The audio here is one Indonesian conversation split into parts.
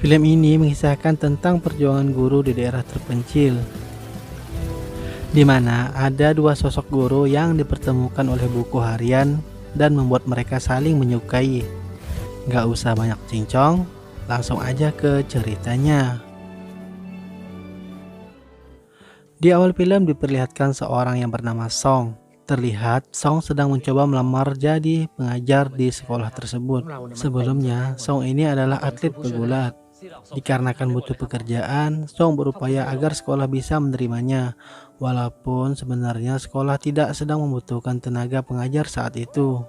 Film ini mengisahkan tentang perjuangan guru di daerah terpencil, di mana ada dua sosok guru yang dipertemukan oleh buku harian dan membuat mereka saling menyukai. Gak usah banyak cincong, langsung aja ke ceritanya. Di awal film diperlihatkan seorang yang bernama Song. Terlihat Song sedang mencoba melamar jadi pengajar di sekolah tersebut. Sebelumnya, Song ini adalah atlet pegulat. Dikarenakan butuh pekerjaan, Song berupaya agar sekolah bisa menerimanya. Walaupun sebenarnya sekolah tidak sedang membutuhkan tenaga pengajar saat itu.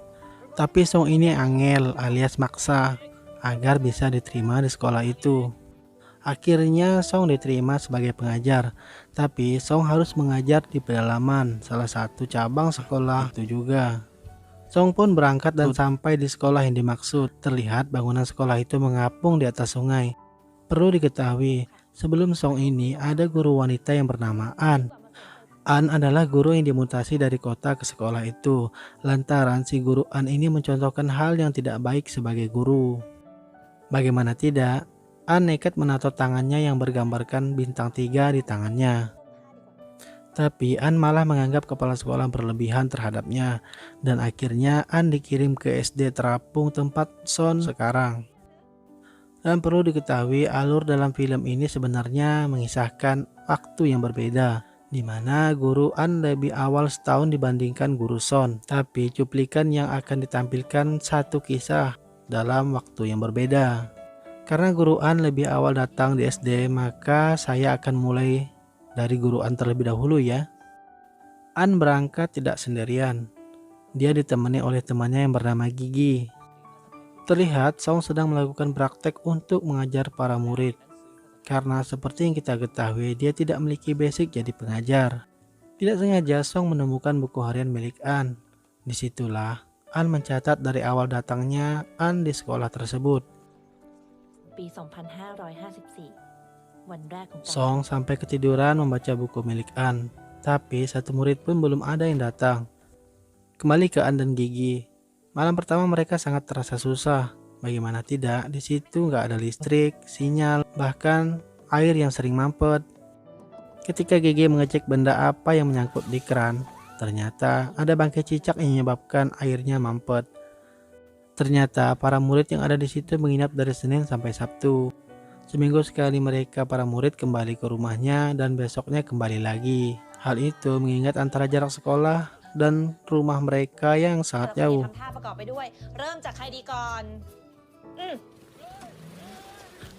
Tapi Song ini angel alias maksa agar bisa diterima di sekolah itu. Akhirnya Song diterima sebagai pengajar, tapi Song harus mengajar di pedalaman, salah satu cabang sekolah itu juga. Song pun berangkat dan sampai di sekolah yang dimaksud. Terlihat bangunan sekolah itu mengapung di atas sungai. Perlu diketahui, sebelum Song ini ada guru wanita yang bernama An. An adalah guru yang dimutasi dari kota ke sekolah itu. Lantaran si guru An ini mencontohkan hal yang tidak baik sebagai guru. Bagaimana tidak, An nekat menato tangannya yang bergambarkan bintang 3 di tangannya. Tapi An malah menganggap kepala sekolah berlebihan terhadapnya, dan akhirnya An dikirim ke SD terapung tempat Son sekarang. Dan perlu diketahui, alur dalam film ini sebenarnya mengisahkan waktu yang berbeda, di mana guru An lebih awal setahun dibandingkan guru Son. Tapi cuplikan yang akan ditampilkan satu kisah dalam waktu yang berbeda. Karena guru An lebih awal datang di SD, maka saya akan mulai dari guru An terlebih dahulu ya. An berangkat tidak sendirian. Dia ditemani oleh temannya yang bernama Gigi. Terlihat Song sedang melakukan praktek untuk mengajar para murid. Karena seperti yang kita ketahui, dia tidak memiliki basic jadi pengajar. Tidak sengaja Song menemukan buku harian milik An. Disitulah An mencatat dari awal datangnya An di sekolah tersebut. ปี 2554 วันแรกของการ Song sampai ketiduran membaca buku milik An, tapi satu murid pun belum ada yang datang. Kembali ke An dan Gigi. Malam pertama mereka sangat terasa susah. Bagaimana tidak, di situ nggak ada listrik, sinyal, bahkan air yang sering mampet. Ketika Gigi mengecek benda apa yang menyangkut di keran, ternyata ada bangkai cicak yang menyebabkan airnya mampet. Ternyata para murid yang ada di situ menginap dari Senin sampai Sabtu. Seminggu sekali mereka para murid kembali ke rumahnya dan besoknya kembali lagi. Hal itu mengingat antara jarak sekolah dan rumah mereka yang sangat เรา jauh. ทำท่าประกอบไปด้วย เริ่มจากใครดีก่อน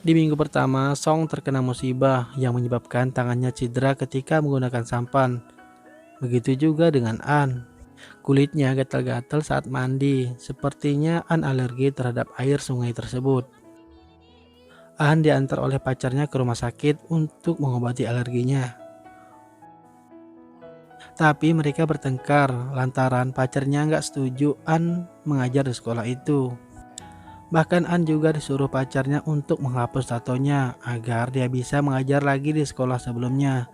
Di minggu pertama, Song terkena musibah yang menyebabkan tangannya cedera ketika menggunakan sampan. Begitu juga dengan An. Kulitnya gatal-gatal saat mandi, sepertinya An alergi terhadap air sungai tersebut. An diantar oleh pacarnya ke rumah sakit untuk mengobati alerginya. Tapi mereka bertengkar lantaran pacarnya nggak setuju An mengajar di sekolah itu. Bahkan An juga disuruh pacarnya untuk menghapus tatonya agar dia bisa mengajar lagi di sekolah sebelumnya.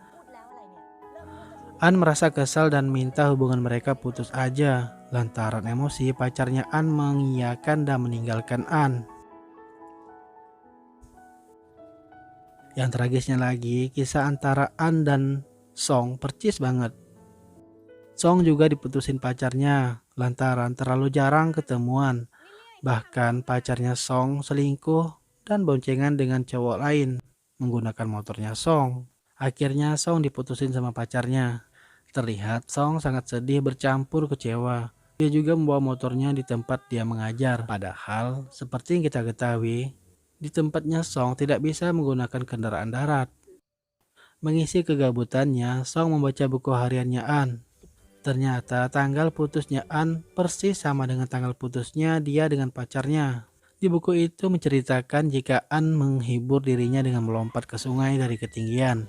An merasa kesal dan minta hubungan mereka putus aja. Lantaran emosi, pacarnya An mengiyakan dan meninggalkan An. Yang tragisnya lagi, kisah antara An dan Song percis banget. Song juga diputusin pacarnya lantaran terlalu jarang ketemuan. Bahkan pacarnya Song selingkuh dan boncengan dengan cowok lain menggunakan motornya Song. Akhirnya Song diputusin sama pacarnya. Terlihat Song sangat sedih bercampur kecewa. Dia juga membawa motornya di tempat dia mengajar. Padahal seperti yang kita ketahui, di tempatnya Song tidak bisa menggunakan kendaraan darat. Mengisi kegabutannya, Song membaca buku hariannya An. Ternyata tanggal putusnya An persis sama dengan tanggal putusnya dia dengan pacarnya. Di buku itu menceritakan jika An menghibur dirinya dengan melompat ke sungai dari ketinggian.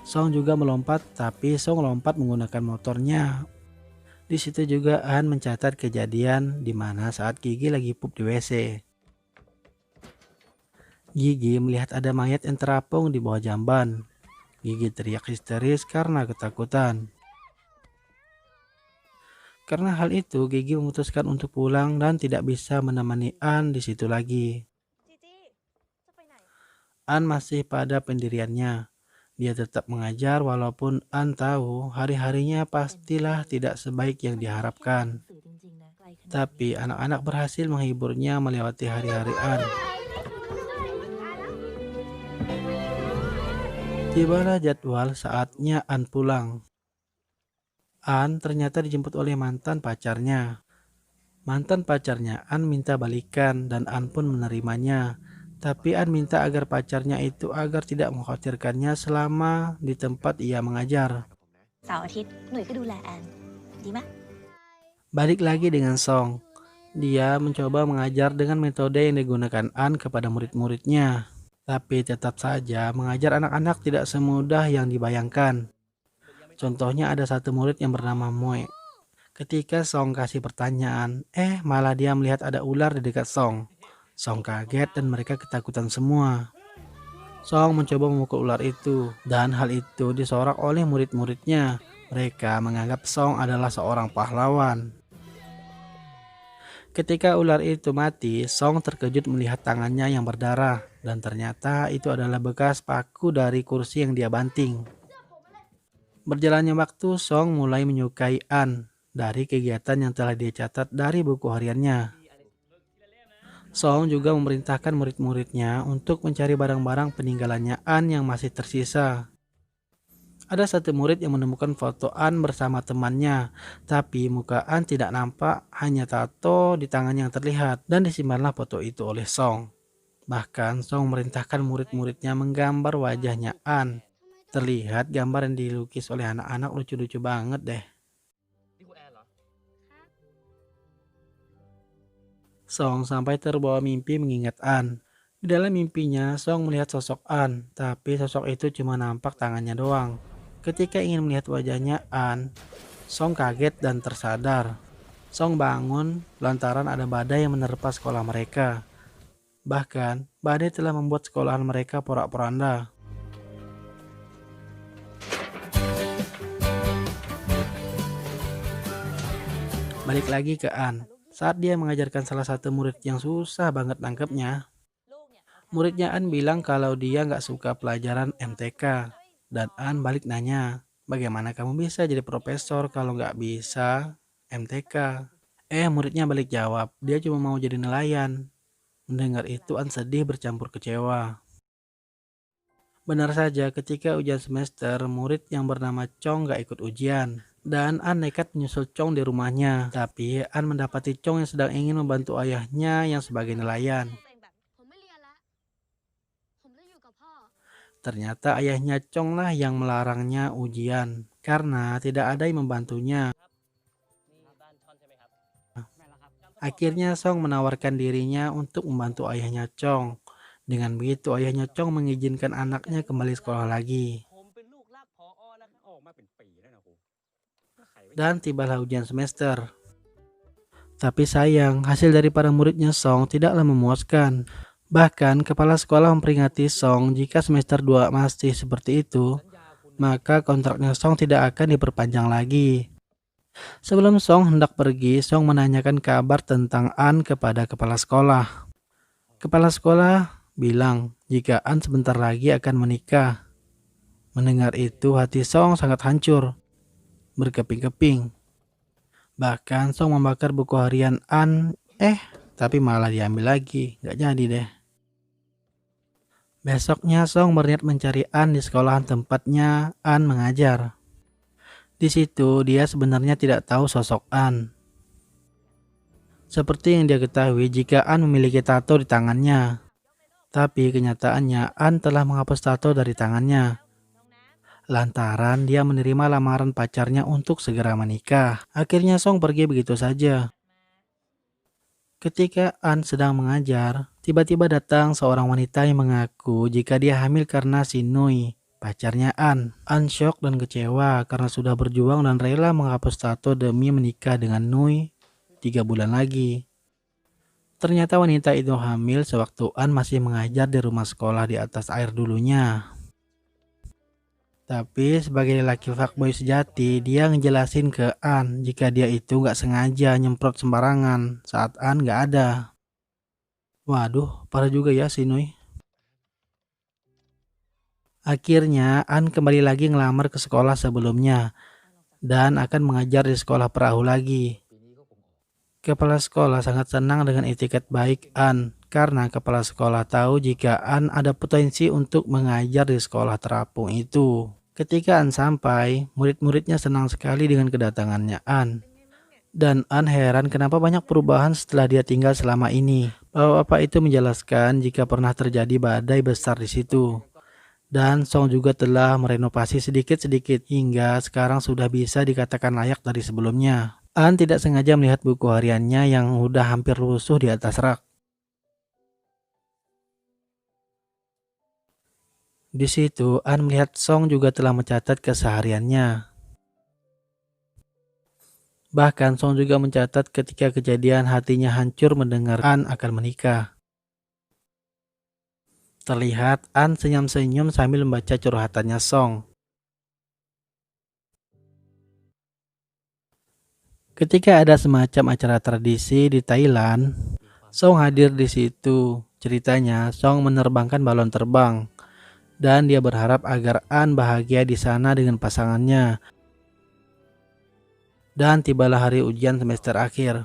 Song juga melompat, tapi Song lompat menggunakan motornya. Di situ juga An mencatat kejadian di mana saat Gigi lagi pup di WC. Gigi melihat ada mayat yang terapung di bawah jamban. Gigi teriak histeris karena ketakutan. Karena hal itu, Gigi memutuskan untuk pulang dan tidak bisa menemani An di situ lagi. An masih pada pendiriannya. Dia tetap mengajar walaupun An tahu hari-harinya pastilah tidak sebaik yang diharapkan. Tapi anak-anak berhasil menghiburnya melewati hari-hari An. Tibalah jadwal saatnya An pulang. An ternyata dijemput oleh mantan pacarnya. Mantan pacarnya An minta balikan dan An pun menerimanya. Tapi An minta agar pacarnya itu agar tidak mengkhawatirkannya selama di tempat ia mengajar. เสาร์อาทิตย์หนุ่ยก็ดูแลแอนดีไหม Balik lagi dengan Song. Dia mencoba mengajar dengan metode yang digunakan An kepada murid-muridnya. Tapi tetap saja mengajar anak-anak tidak semudah yang dibayangkan. Contohnya ada satu murid yang bernama Moe. Ketika Song kasih pertanyaan, malah dia melihat ada ular di dekat Song. Song kaget dan mereka ketakutan semua. Song mencoba memukul ular itu dan hal itu disorak oleh murid-muridnya. Mereka menganggap Song adalah seorang pahlawan. Ketika ular itu mati, Song terkejut melihat tangannya yang berdarah dan ternyata itu adalah bekas paku dari kursi yang dia banting. Berjalannya waktu, Song mulai menyukai An dari kegiatan yang telah dia catat dari buku hariannya. Song juga memerintahkan murid-muridnya untuk mencari barang-barang peninggalannya An yang masih tersisa. Ada satu murid yang menemukan foto An bersama temannya, tapi muka An tidak nampak, hanya tato di tangan yang terlihat, dan disimpanlah foto itu oleh Song. Bahkan Song memerintahkan murid-muridnya menggambar wajahnya An. Terlihat gambar yang dilukis oleh anak-anak lucu-lucu banget deh. Song sampai terbawa mimpi mengingat An. Di dalam mimpinya, Song melihat sosok An, tapi sosok itu cuma nampak tangannya doang. Ketika ingin melihat wajahnya An, Song kaget dan tersadar. Song bangun lantaran ada badai yang menerpa sekolah mereka. Bahkan, badai telah membuat sekolahan mereka porak-poranda. Balik lagi ke An. Saat dia mengajarkan salah satu murid yang susah banget nangkepnya, muridnya An bilang kalau dia nggak suka pelajaran MTK. Dan An balik nanya, bagaimana kamu bisa jadi profesor kalau nggak bisa MTK? Muridnya balik jawab, dia cuma mau jadi nelayan. Mendengar itu An sedih bercampur kecewa. Benar saja, ketika ujian semester, murid yang bernama Chong nggak ikut ujian. Dan An nekat menyusul Chong di rumahnya. Tapi An mendapati Chong yang sedang ingin membantu ayahnya yang sebagai nelayan. Ternyata ayahnya Chong lah yang melarangnya ujian karena tidak ada yang membantunya. Akhirnya Song menawarkan dirinya untuk membantu ayahnya Chong. Dengan begitu ayahnya Chong mengizinkan anaknya kembali sekolah lagi. Dan tibalah ujian semester. Tapi sayang, hasil dari para muridnya Song tidaklah memuaskan. Bahkan kepala sekolah memperingati Song jika semester 2 masih seperti itu, maka kontraknya Song tidak akan diperpanjang lagi. Sebelum Song hendak pergi, Song menanyakan kabar tentang An kepada kepala sekolah. Kepala sekolah bilang jika An sebentar lagi akan menikah. Mendengar itu hati Song sangat hancur, berkeping-keping. Bahkan Song membakar buku harian An, tapi malah diambil lagi, gak jadi deh. Besoknya Song berniat mencari An di sekolahan tempatnya An mengajar. Di situ dia sebenarnya tidak tahu sosok An. Seperti yang dia ketahui jika An memiliki tato di tangannya. Tapi kenyataannya An telah menghapus tato dari tangannya. Lantaran dia menerima lamaran pacarnya untuk segera menikah. Akhirnya Song pergi begitu saja. Ketika An sedang mengajar, tiba-tiba datang seorang wanita yang mengaku jika dia hamil karena si Nui, pacarnya An. An syok dan kecewa karena sudah berjuang dan rela menghapus tato demi menikah dengan Nui 3 bulan lagi. Ternyata wanita itu hamil sewaktu An masih mengajar di rumah sekolah di atas air dulunya. Tapi sebagai laki fuckboy sejati, dia ngejelasin ke An jika dia itu nggak sengaja nyemprot sembarangan saat An nggak ada. Waduh, parah juga ya si Nui. Akhirnya An kembali lagi ngelamar ke sekolah sebelumnya dan akan mengajar di sekolah perahu lagi. Kepala sekolah sangat senang dengan etiket baik An karena kepala sekolah tahu jika An ada potensi untuk mengajar di sekolah terapung itu. Ketika An sampai, murid-muridnya senang sekali dengan kedatangannya An. Dan An heran kenapa banyak perubahan setelah dia tinggal selama ini. Bapak-bapak itu menjelaskan jika pernah terjadi badai besar di situ. Dan Song juga telah merenovasi sedikit-sedikit hingga sekarang sudah bisa dikatakan layak dari sebelumnya. An tidak sengaja melihat buku hariannya yang udah hampir rusuh di atas rak. Di situ An melihat Song juga telah mencatat kesehariannya. Bahkan Song juga mencatat ketika kejadian hatinya hancur mendengar An akan menikah. Terlihat An senyum-senyum sambil membaca curhatannya Song. Ketika ada semacam acara tradisi di Thailand, Song hadir di situ. Ceritanya, Song menerbangkan balon terbang dan dia berharap agar An bahagia di sana dengan pasangannya. Dan tibalah hari ujian semester akhir.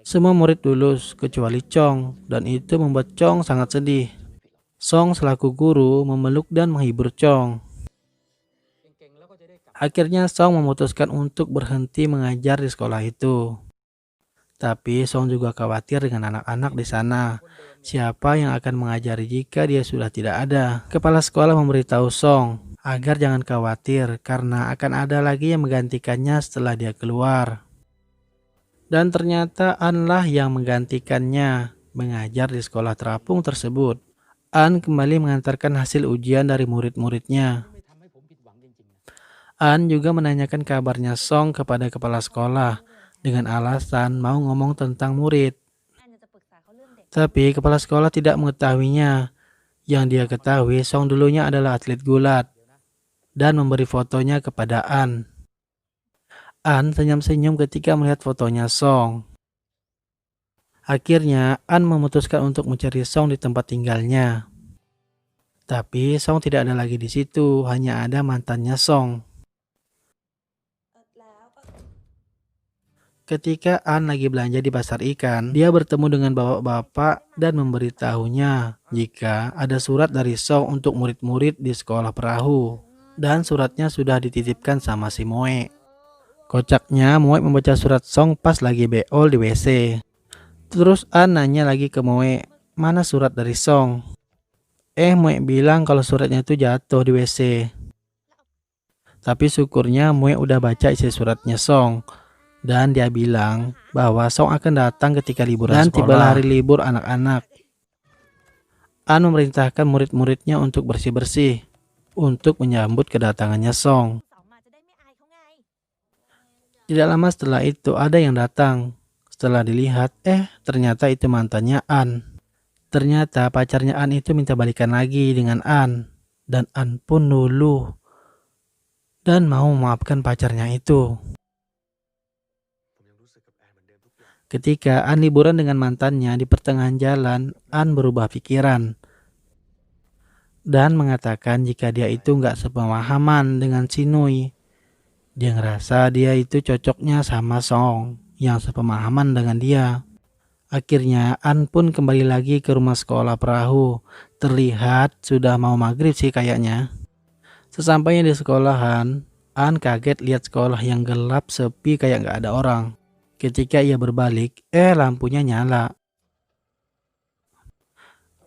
Semua murid lulus kecuali Chong dan itu membuat Chong sangat sedih. Song selaku guru memeluk dan menghibur Chong. Akhirnya Song memutuskan untuk berhenti mengajar di sekolah itu. Tapi Song juga khawatir dengan anak-anak di sana. Siapa yang akan mengajari jika dia sudah tidak ada? Kepala sekolah memberitahu Song agar jangan khawatir karena akan ada lagi yang menggantikannya setelah dia keluar. Dan ternyata An lah yang menggantikannya mengajar di sekolah terapung tersebut. An kembali mengantarkan hasil ujian dari murid-muridnya. An juga menanyakan kabarnya Song kepada kepala sekolah dengan alasan mau ngomong tentang murid. Tapi kepala sekolah tidak mengetahuinya. Yang dia ketahui Song dulunya adalah atlet gulat dan memberi fotonya kepada An. An senyum-senyum ketika melihat fotonya Song. Akhirnya An memutuskan untuk mencari Song di tempat tinggalnya. Tapi Song tidak ada lagi di situ, hanya ada mantannya Song. Ketika An lagi belanja di pasar ikan, dia bertemu dengan bapak-bapak dan memberitahunya jika ada surat dari Song untuk murid-murid di sekolah perahu. Dan suratnya sudah dititipkan sama si Moe. Kocaknya Moe membaca surat Song pas lagi beol di WC. Terus An nanya lagi ke Moe, mana surat dari Song? Moe bilang kalau suratnya itu jatuh di WC. Tapi syukurnya Moe udah baca isi suratnya Song. Dan dia bilang bahwa Song akan datang ketika liburan sekolah. Dan tibalah hari libur anak-anak. An memerintahkan murid-muridnya untuk bersih-bersih untuk menyambut kedatangannya Song. Tidak lama setelah itu ada yang datang. Setelah dilihat, ternyata itu mantannya An. Ternyata pacarnya An itu minta balikan lagi dengan An. Dan An pun luluh dan mau memaafkan pacarnya itu. Ketika An liburan dengan mantannya di pertengahan jalan, An berubah pikiran dan mengatakan jika dia itu nggak sepemahaman dengan si Nui. Dia ngerasa dia itu cocoknya sama Song yang sepemahaman dengan dia. Akhirnya An pun kembali lagi ke rumah sekolah perahu. Terlihat sudah mau maghrib sih kayaknya. Sesampainya di sekolahan, An kaget lihat sekolah yang gelap sepi kayak nggak ada orang. Ketika ia berbalik, lampunya nyala.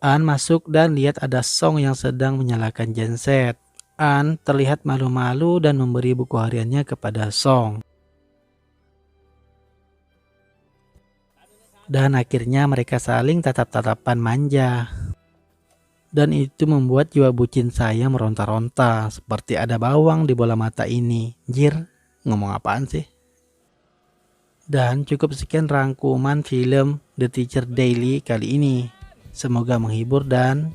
An masuk dan lihat ada Song yang sedang menyalakan genset. An terlihat malu-malu dan memberi buku hariannya kepada Song. Dan akhirnya mereka saling tatap-tatapan manja. Dan itu membuat jiwa bucin saya meronta-ronta seperti ada bawang di bola mata ini. Jir, ngomong apaan sih? Dan cukup sekian rangkuman film The Teacher Daily kali ini. Semoga menghibur dan